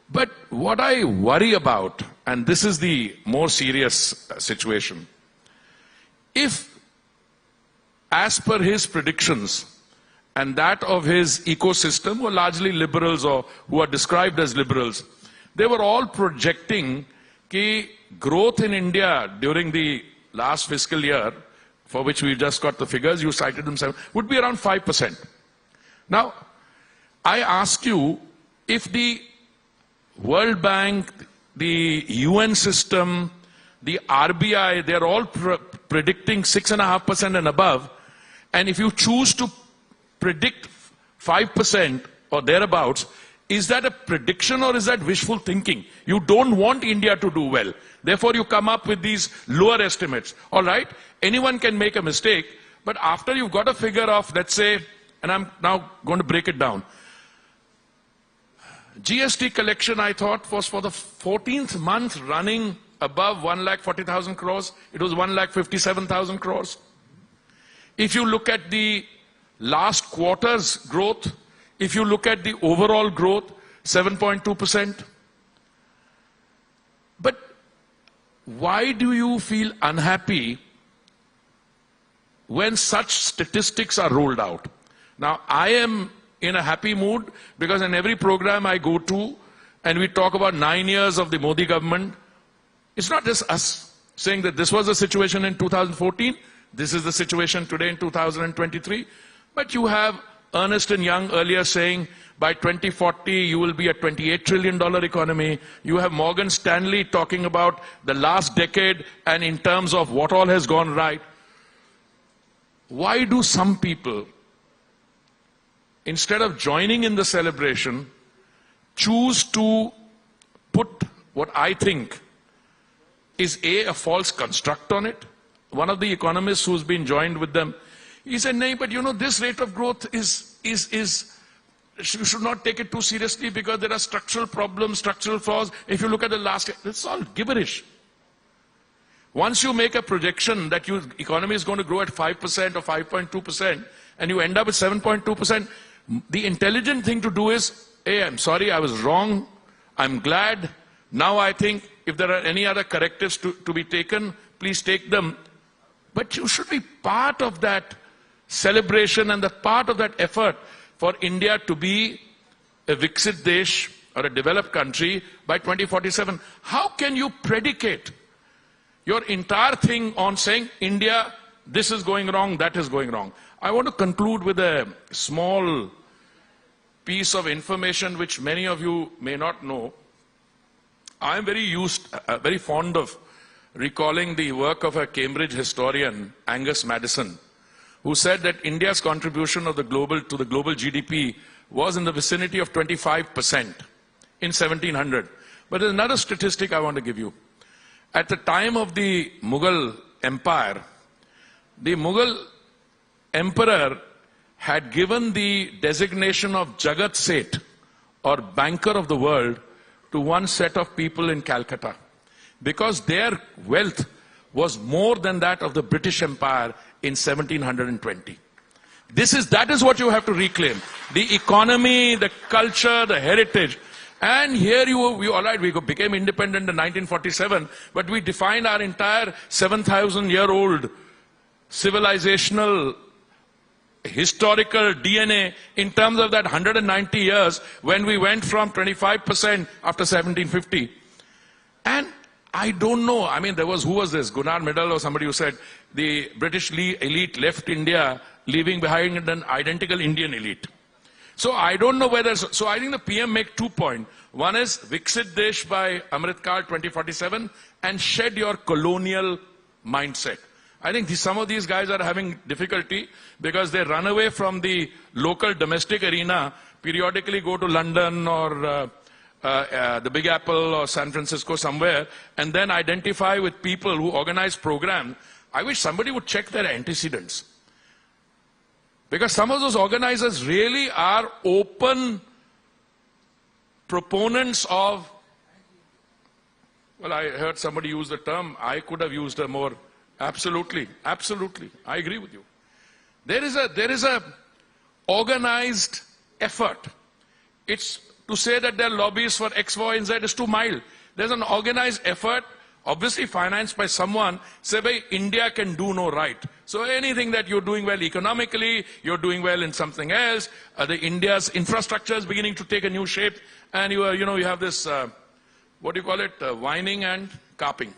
But what I worry about, and this is the more serious situation, if, as per his predictions and that of his ecosystem, who are largely liberals or who are described as liberals, they were all projecting that growth in India during the last fiscal year, for which we just got the figures, you cited them, would be around 5%. Now, I ask you, if the World Bank, the UN system, the RBI, they're all predicting 6.5% and above, and if you choose to predict 5% or thereabouts, is that a prediction or is that wishful thinking? You don't want India to do well. Therefore, you come up with these lower estimates. All right, anyone can make a mistake, but after you've got a figure of, let's say, and I'm now going to break it down. GST collection, I thought, was for the 14th month running above 1,40,000 crores. It was 1,57,000 crores. If you look at the last quarter's growth, if you look at the overall growth, 7.2%. But why do you feel unhappy when such statistics are rolled out? Now, I am in a happy mood because in every program I go to and we talk about 9 years of the Modi government, it's not just us saying that this was the situation in 2014, this is the situation today in 2023, but you have Ernst & Young earlier saying by 2040 you will be a $28 trillion economy. You have Morgan Stanley talking about the last decade and in terms of what all has gone right. Why do some people, instead of joining in the celebration, choose to put what I think is a false construct on it? One of the economists who's been joined with them, he said, "No, but you know, this rate of growth is you should not take it too seriously because there are structural problems, structural flaws. If you look at the last, it's all gibberish." Once you make a projection that your economy is going to grow at 5% or 5.2%, and you end up with 7.2%, the intelligent thing to do is, hey, I'm sorry, I was wrong. I'm glad. Now I think if there are any other correctives to be taken, please take them. But you should be part of that celebration and the part of that effort for India to be a Viksit Desh or a developed country by 2047. How can you predicate your entire thing on saying, India, this is going wrong, that is going wrong? I want to conclude with a small piece of information which many of you may not know. I am very fond of recalling the work of a Cambridge historian, Angus Maddison, who said that India's contribution to the global GDP was in the vicinity of 25% in 1700. But there's another statistic I want to give you. At the time of the Mughal Empire, the Mughal emperor had given the designation of Jagat Seth, or banker of the world, to one set of people in Calcutta, because their wealth was more than that of the British Empire in 1720. That is what you have to reclaim. The economy, the culture, the heritage. And here all right, we became independent in 1947, but we defined our entire 7,000-year-old civilizational, historical DNA in terms of that 190 years when we went from 25% after 1750. And I don't know, I mean, who was this? Gunnar Myrdal or somebody who said the British elite left India, leaving behind an identical Indian elite. So I don't know whether, so I think the PM make 2 points. One is Viksit Desh by Amrit Kaal 2047 and shed your colonial mindset. I think some of these guys are having difficulty because they run away from the local domestic arena, periodically go to London or the Big Apple or San Francisco somewhere, and then identify with people who organize programs. I wish somebody would check their antecedents. Because some of those organizers really are open proponents of, well, I heard somebody use the term, I could have used a more, absolutely, I agree with you. There is a organized effort. It's To say that there are lobbies for X, Y, and Z is too mild. There's an organized effort, obviously financed by someone, say, "Bhai, India can do no right." So anything that you're doing well economically, you're doing well in something else, the India's infrastructure is beginning to take a new shape, and you have this, what do you call it, whining and carping.